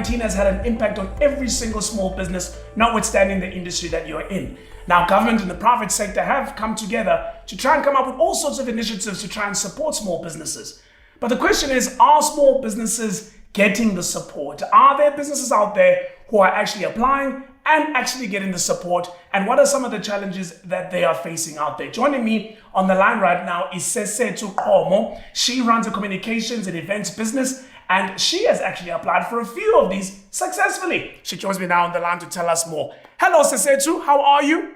COVID-19 has had an impact on every single small business, notwithstanding the industry that you're in. Now, government and the private sector have come together to try and come up with all sorts of initiatives to try and support small businesses. But the question is, are small businesses getting the support? Are there businesses out there who are actually applying and actually getting the support? And what are some of the challenges that they are facing out there? Joining me on the line right now is Sesethu Gqomo. She runs a communications and events business, and she has actually applied for a few of these successfully. She joins me now on the line to tell us more. Hello, Sesethu. How are you?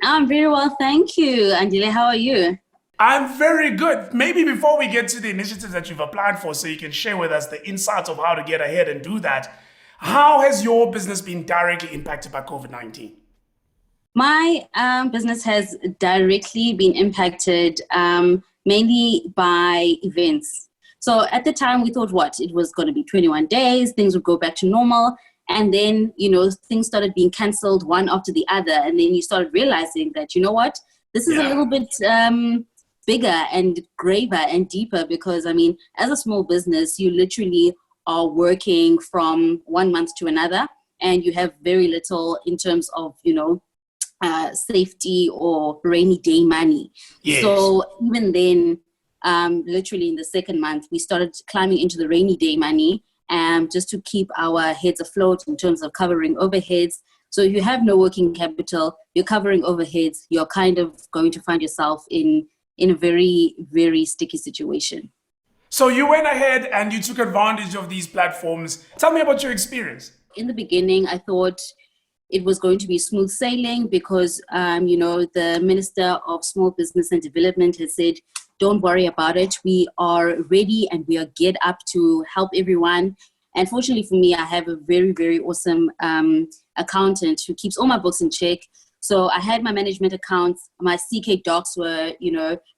I'm very well, thank you. Andile, how are you? I'm very good. Maybe before we get to the initiatives that you've applied for, so you can share with us the insights of how to get ahead and do that, how has your business been directly impacted by COVID-19? My business has directly been impacted mainly by events. So at the time we thought it was going to be 21 days, things would go back to normal. And then, things started being canceled one after the other. And then you started realizing that, this is a little bit bigger and graver and deeper because, as a small business, you literally are working from 1 month to another and you have very little in terms of, safety or rainy day money. Yes. So even then, literally in the second month, we started climbing into the rainy day money just to keep our heads afloat in terms of covering overheads. So if you have no working capital, you're covering overheads, you're kind of going to find yourself in a very, very sticky situation. So you went ahead and you took advantage of these platforms. Tell me about your experience. In the beginning, I thought it was going to be smooth sailing because, the Minister of Small Business and Development has said, don't worry about it. We are ready and we are geared up to help everyone. And fortunately for me, I have a very, very awesome accountant who keeps all my books in check. So I had my management accounts, my CK docs were,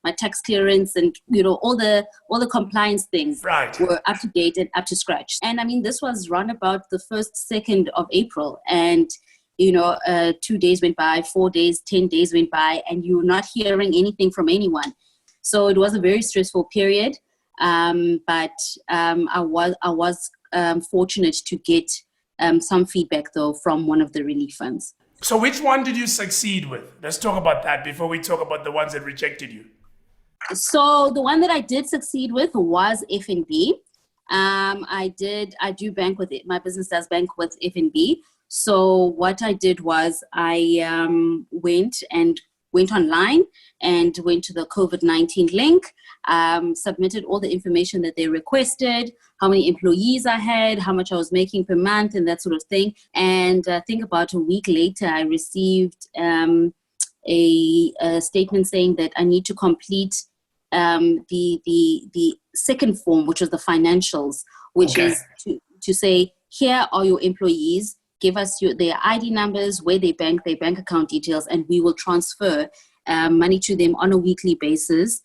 my tax clearance and, all the compliance things were up to date and up to scratch. And this was around about the 2nd of April. And 2 days went by, 4 days, 10 days went by, and you're not hearing anything from anyone. So it was a very stressful period, but I was fortunate to get some feedback, though, from one of the relief funds. So which one did you succeed with? Let's talk about that before we talk about the ones that rejected you. So the one that I did succeed with was FNB. I do bank with it. My business does bank with FNB. So what I did was I went online and went to the COVID-19 link, submitted all the information that they requested, how many employees I had, how much I was making per month, and that sort of thing. And I think about a week later, I received a statement saying that I need to complete the second form, which was the financials, which is to say, here are your employees. Give us their ID numbers, where they bank, their bank account details, and we will transfer money to them on a weekly basis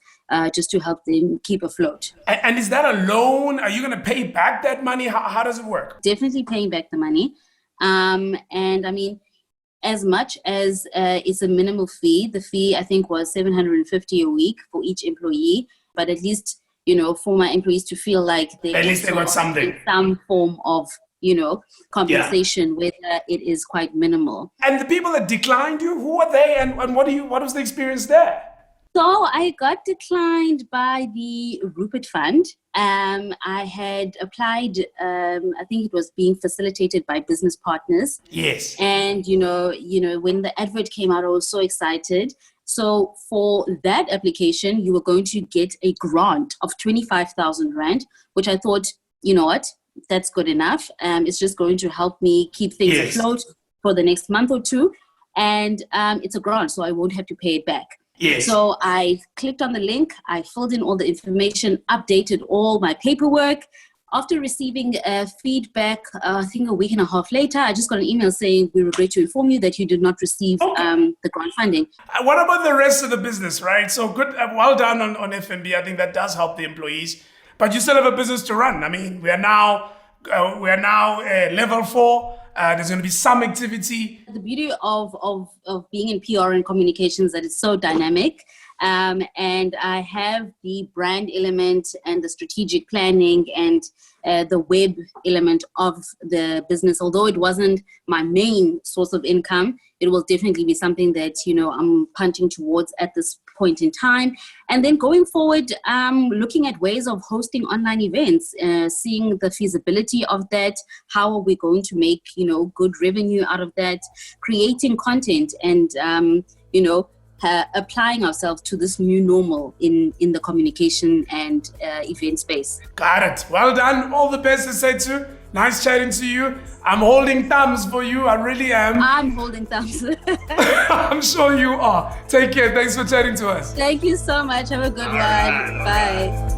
just to help them keep afloat. And is that a loan? Are you going to pay back that money? How does it work? Definitely paying back the money. And as much as it's a minimal fee, the fee I think was $750 a week for each employee, but at least, for my employees to feel like they at least they got something, some form of compensation, whether it is quite minimal. And the people that declined you, who are they and what was the experience there? So I got declined by the Rupert Fund. I had applied, I think it was being facilitated by business partners. Yes. And, when the advert came out, I was so excited. So for that application, you were going to get a grant of 25,000 Rand, which I thought, that's good enough. It's just going to help me keep things afloat for the next month or two. And it's a grant, so I won't have to pay it back. Yes. So I clicked on the link, I filled in all the information, updated all my paperwork. After receiving feedback, I think a week and a half later, I just got an email saying, we regret to inform you that you did not receive the grant funding. What about the rest of the business, right? So good, well done on FNB. I think that does help the employees. But you still have a business to run. We are now level 4. There's going to be some activity. The beauty of being in PR and communications is that it's so dynamic. And I have the brand element and the strategic planning and the web element of the business. Although it wasn't my main source of income, it will definitely be something that, I'm punching towards at this point in time. And then going forward, looking at ways of hosting online events, seeing the feasibility of that. How are we going to make, good revenue out of that? Creating content and, applying ourselves to this new normal in the communication and event space. Got it. Well done. All the best, Sesethu. Nice chatting to you. I'm holding thumbs for you. I really am. I'm holding thumbs. I'm sure you are. Take care. Thanks for chatting to us. Thank you so much. Have a good one. Bye.